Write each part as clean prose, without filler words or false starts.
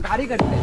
गाडी करते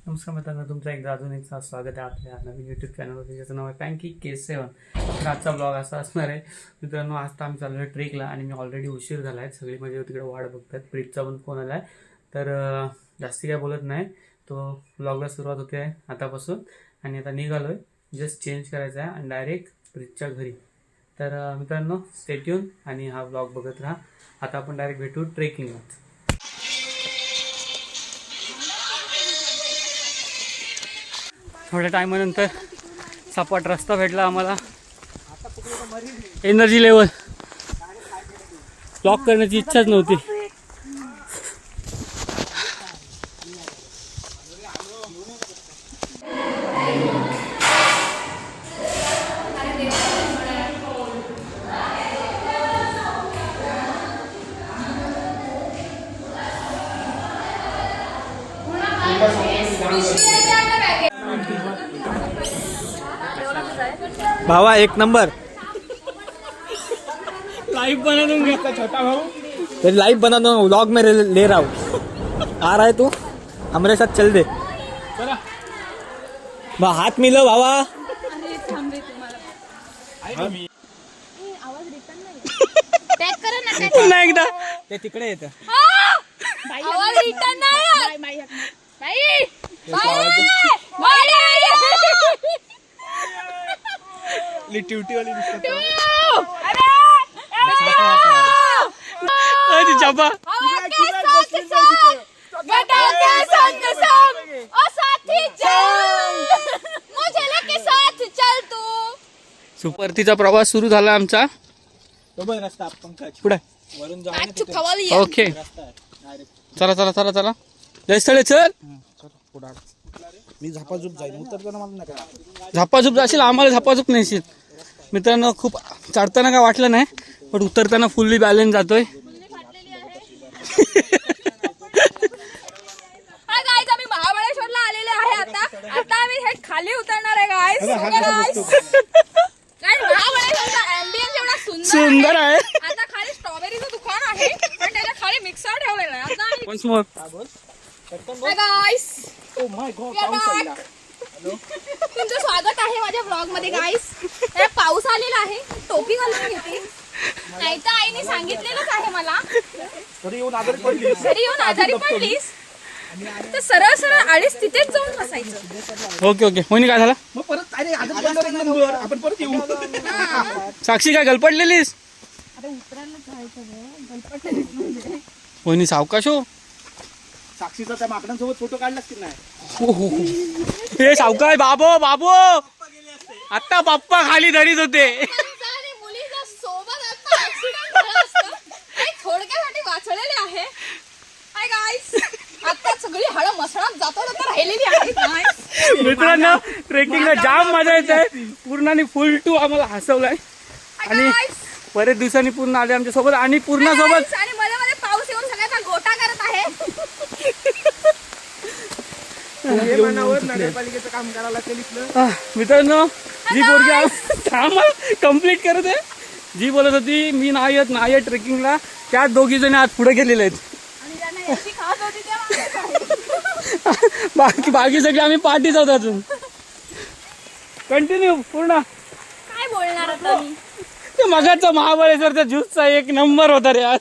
नमस्कार मित्रांनो, तुमचं एकदा अजून एक स्वागत आहे आपल्या नवीन यूट्यूब चॅनलवर ज्याचं नाव आहे पॅनकेक K7. तर आजचा ब्लॉग असा असणार आहे मित्रांनो. आज तर आम्ही चाललो आहे ट्रेकला आणि मी ऑलरेडी उशीर झाला आहे. सगळी माझ्या तिकडे वाट बघतात. प्रीतचा पण फोन आला आहे. तर जास्ती काय बोलत नाही, तो ब्लॉगला सुरुवात होते आहे आतापासून. आणि आता निघालो आहे, जस्ट चेंज करायचं आहे आणि डायरेक्ट प्रीतच्या घरी. तर मित्रांनो स्टे ट्यून आणि हा ब्लॉग बघत राहा. आता आपण डायरेक्ट भेटू ट्रेकिंगला. थोड्या टायमानंतर सपाट रस्ता भेटला आम्हाला. एनर्जी लेवल ब्लॉक करण्याची इच्छाच नव्हती. भावा एक नंबर लाइव बना दूंगा छोटा भाऊ. तेरी लाइव बना दो, व्लॉग में ले रहा हूँ. आ रहा है तू हमारे साथ, चल दे. हात मिलो भावा. पुन्हा एकदा ते तिकडे येतं. ट्यूटीवाली चपा सुपरतीचा प्रवास सुरू झाला आमचा. रस्ता पुढे वरून जाऊन ओके. चला चला चला चला स्थळे चल. मी झापाझूप जाईल, उतरताना मला नका. झापाझूप जाशील, आम्हाला झापाझूप नाहीशील. मित्रांनो खूप चढताना काय वाटलं नाही, पण उतरताना फुल्ली बॅलन्स जातोय. आम्ही महाबळेश्वरला आलेले आहे. आता आम्ही हे खाली उतरणार आहे गाईस. महाबळेश्वरचा अँबियन्स एवढा सुंदर आहे. आता खाली स्ट्रॉबेरीचं दुकान आहे, पण त्याच्या खाली मिक्सर ठेवलेलं आहे. आता once more guys oh my God, पाऊस आला. तुमचं स्वागत आहे माझ्या ब्लॉग मध्ये गाईस. पाऊस आलेला आहे, टोपी घालून घेते, नाही तर आईने सांगितलेलंच आहे मला. तरी येऊन आजारी पडलीस तर सरळ सरळ आळीच तिथेच जाऊन बसायचं. Okay okay. होणी काय झाला मग परत अरे आपण परत येऊ. साक्षी काय गलपडलेलीस? होणी सावकाश हो. साक्षीचा त्या माकडांसोबत फोटो काढलास की नाही? हो हो हो. हे सावकाश बाबो बाबो, आता पप्पा खाली धरीत होते. मुलीचा सोबत आता ऍक्सिडेंट झाला असता. थोडक्यासाठी वाचलेले आहे. हाय गाईस, आता सगळी हळ मसणात जाता राहिलेली आहे. मित्रांनो ट्रेकिंगला जाम मजा येत आहे. पूर्णाने फुल टू आम्हाला हसवलाय आणि बरेच दिवसांनी पूर्ण आले आमच्या सोबत आणि पूर्ण सोबत. आणि मध्ये मध्ये पाऊस येऊन सगळ्याचा गोटा करत आहे. नगरपालिकेचं काम करायला केलं. मित्रांनो जी पोरगी कम्प्लीट करत आहे, जी बोलत होती मी नाही येत ट्रेकिंगला, त्या दोघी जणी आज पुढे गेलेले आहेत. बाकी सगळे आम्ही पार्टीच आहोत अजून. कंटिन्यू पूर्ण. काय बोलणार आता मी? ते मगाचा महाबळेश्वरचा ज्यूसचा एक नंबर होता रे यार.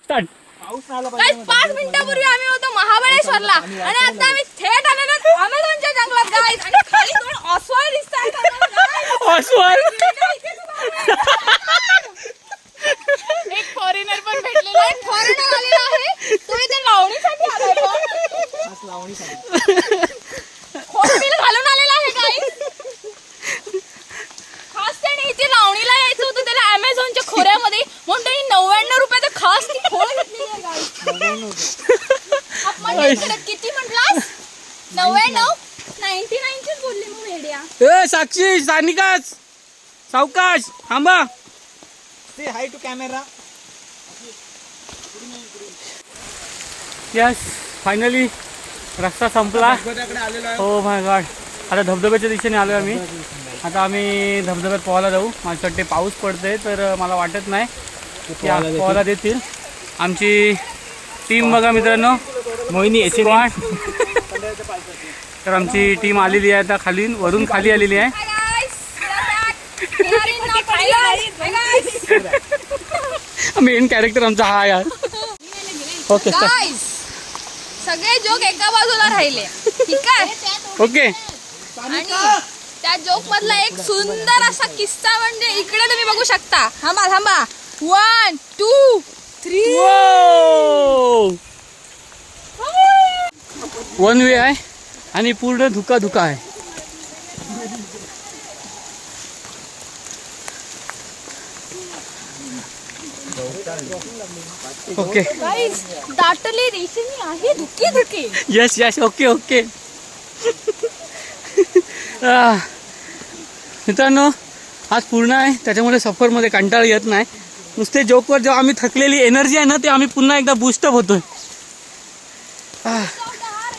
स्टार्ट. पाऊस आला 5 मिनिटापूर्वी आम्ही होतो महाबळेश्वरला आणि आता आम्ही थेट आलेलो अमेझॉनच्या जंगलात गाईस. आणि खाली दोन अस्वल दिसतात. अस्वल साक्षी सानिकाच सावकाश थांबा. से हाय टू कॅमेरा. यस फायनली रस्ता संपला. आलेलो आहे. हो माय गॉड. आता धबधब्याच्या दिशेने आलो आम्ही. आता आम्ही धबधब्यात पोहायला जाऊ. माझ्या वाटते पाऊस पडतोय तर मला वाटत नाही की पोहायला देतील. आमची टीम बघा मित्रांनो, मोहिनी स्क्वॉड. तर आमची टीम आलेली आहे आता खाली, वरून खाली आलेली आहे. Hi guys, we are back. We are in now Thailand. Hi guys. Main character आमचा हा यार. ओके Guys, सगळे जोक एका बाजूला राहिले, ठीक आहे. ओके. आणि त्या जोक मधला एक सुंदर असा किस्सा म्हणजे इकडे तुम्ही बघू शकता. थांबा थांबा. 1 2 3. वन वे आहे आणि पूर्ण धुका धुका आहे. ओके. गाईस दाटली रेषेनी आहे धुकी धुकी. Yes yes okay okay. मित्रांनो आज पूर्ण आहे त्याच्यामुळे सफरमध्ये कंटाळा येत नाही. नुसते जोकवर जेव्हा आम्ही थकलेली एनर्जी आहे ना ते आम्ही पुन्हा एकदा बूस्टअप होतोय.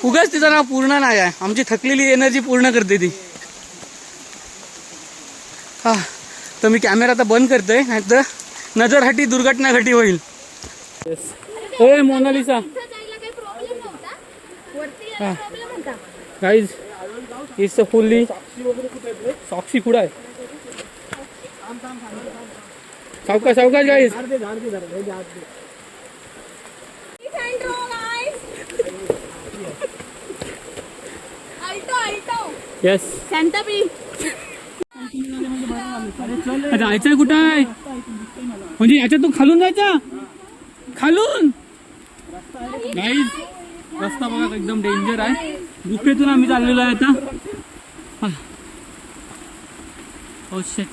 उगाच तिचं नाव पूर्ण नाही आहे. आमची थकलेली एनर्जी पूर्ण करते ती. तर मी कॅमेरा आता बंद करतोय नाहीतर नजरहाटी दुर्घटना घटी होईल. ओय मोनालिसा गाईज इट्स फुल्ली सॉक्सी कुठं आहे. सावकाश सावकाश गाईज. येस जायचंय कुठं आहे म्हणजे याच्यात तू खालून जायचा खालून. गाईज रस्ता बघा एकदम डेंजर आहे. गुफेतून आम्ही चाललेलो आहे आता. Oh shit.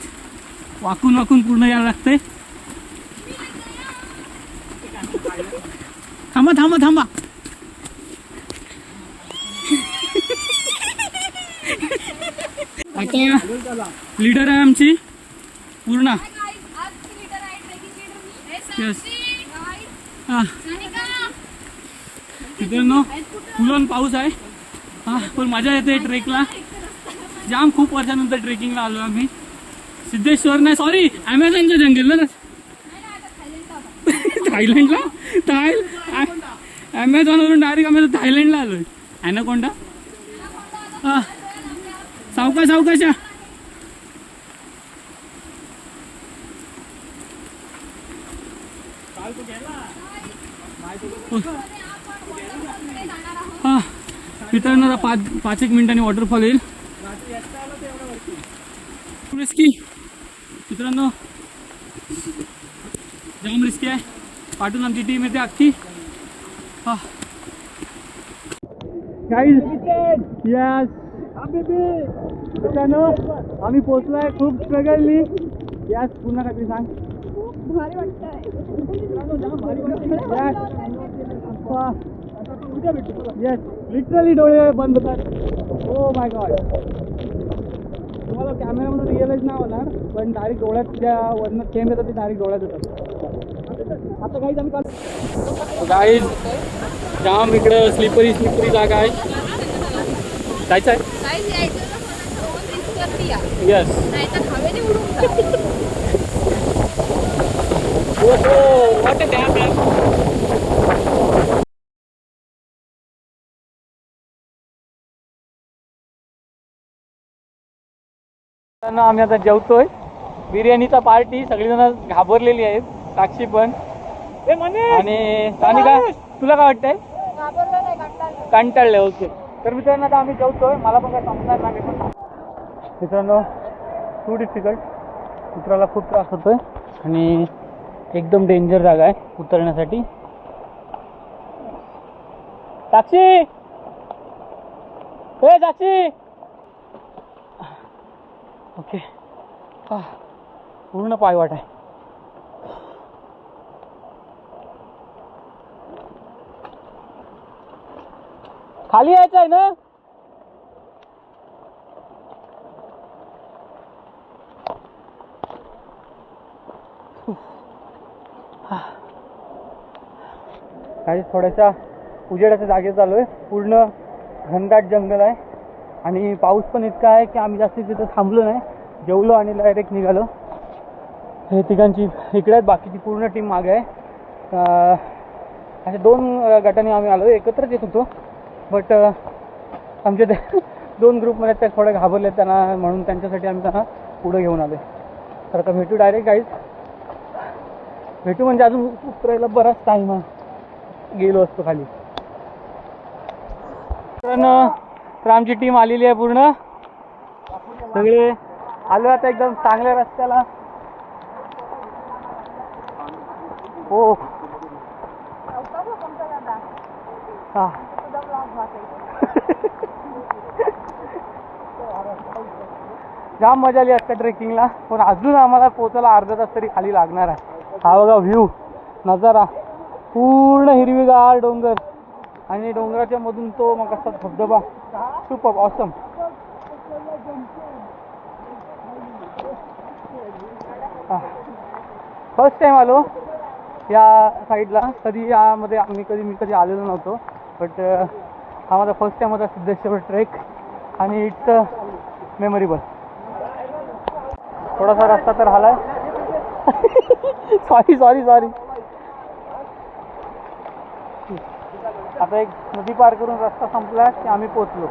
वाकून वाकून पूर्ण यायला लागतंय. थांबा थांबा थांबा. आता लीडर आहे आमची पूर्ण. यस हा मित्रांनो फुलून पाऊस आहे. हा पण मजा येते ट्रेकला. जाम खूप वर्षानंतर ट्रेकिंगला आलो आम्ही. सिद्धेश्वर नाही सॉरी ॲमेझॉनचं जंगल ना. थायलंडला ॲमेझॉनवरून डायरेक्ट आम्ही थायलंडला आलोय. ॲनाकोंडा. हा सावकाश सावकाश. हा मित्रांनो पाच एक मिनिटांनी वॉटरफॉल येईल. रिस्की मित्रांनो जाम रिस्की आहे. पाठून आमची टीम येते अख्खी. हा गाईज यस मित्रांनो आम्ही पोचलोय खूप स्ट्रगलनी. यस पुन्हा काहीतरी सांग. भारी वाटतंय. येस लिटरली डोळे बंद होतात. Oh my God. तुम्हाला कॅमेरामध्ये रिअलाइज नाही होणार पण डायरेक्ट डोळ्यात ज्या वरनं थेंब येतात ते डायरेक्ट डोळ्यात येतात. आता गाईज आम्ही गाईज जाम इकडं स्लिपरी जागा आहे. जायचं आहे. गाईस यायचं ना कोणाचं रिस्क वरती या. येस नाहीतर हवेने उडून जा. वाट आम्ही आता जेवतोय. बिर्याणीचा पार्टी. सगळेजण घाबरलेली आहेत. साक्षी पण. आणि सानिका तुला काय वाटतंय. घाबरलं नाही कंटाळलं. कंटाळले. ओके तर मित्रांनो आता आम्ही जेवतोय. मला पण काय समजणार नाही पण मित्रांनो टू डिफिकल्ट. उतरायला खूप त्रास होतोय आणि एकदम डेंजर जागा आहे उतरण्यासाठी. साक्षी हे साक्षी. ओके पूर्ण पायवाट आहे. खाली यायचं आहे ना. काही थोड्याशा उजेडाच्या जागेत आलो आहे. पूर्ण घनदाट जंगल आहे आणि पाऊस पण इतका आहे की आम्ही जास्तीत तिथं थांबलो नाही, जेवलो आणि डायरेक्ट निघालो. हे तिघांची इकडे आहेत, बाकीची पूर्ण टीम मागे आहे. अशा 2 गटाने आम्ही आलो, एकत्रच येत होतो बट आमचे ते 2 ग्रुपमध्ये त्या थोडे घाबरले त्यांना, म्हणून त्यांच्यासाठी आम्ही त्यांना पुढे घेऊन आलो. तर आता भेटू डायरेक्ट गाईज, भेटू म्हणजे अजून उतरायला बराच टाईम गेलो असतो खाली. तर आमची टीम आलेली आहे पूर्ण, सगळे आलो आता एकदम चांगल्या रस्त्याला. हो हा जाम मजा आली असते ट्रेकिंगला, पण अजून आम्हाला पोचायला अर्धा तास तरी खाली लागणार आहे. हा बघा व्ह्यू, नजारा, पूर्ण हिरवीगार डोंगर आणि डोंगराच्या मधून तो मग असा धबधबा. Super awesome. फर्स्ट टाइम आलो या साईडला, कधी यामध्ये मी कधी आलेलो नव्हतो, बट हा माझा फर्स्ट टाइम होता सिद्धेश्वर ट्रेक आणि इट्स मेमोरेबल. थोडासा रस्ता तर हालाय. सॉरी. आता एक नदी पार करून रस्ता संपला की आम्ही पोचलो.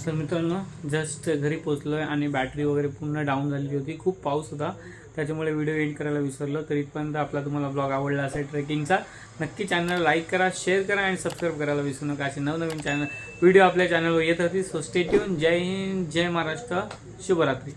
तर मित्रांनो जस्ट घरी पोचलो आहे आणि बॅटरी वगैरे पूर्ण डाऊन झालेली होती. खूप पाऊस होता त्याच्यामुळे व्हिडिओ एंड करायला विसरलो. तर इथपर्यंत आपला तुम्हाला ब्लॉग आवडला असेल ट्रेकिंगचा, नक्की चॅनल लाईक करा, शेअर करा आणि सबस्क्राईब करायला विसरू नका. असे नवनवीन व्हिडिओ आपल्या चॅनलवर येत राहतील. So stay tuned. जय हिंद, जय महाराष्ट्र, शुभरात्री.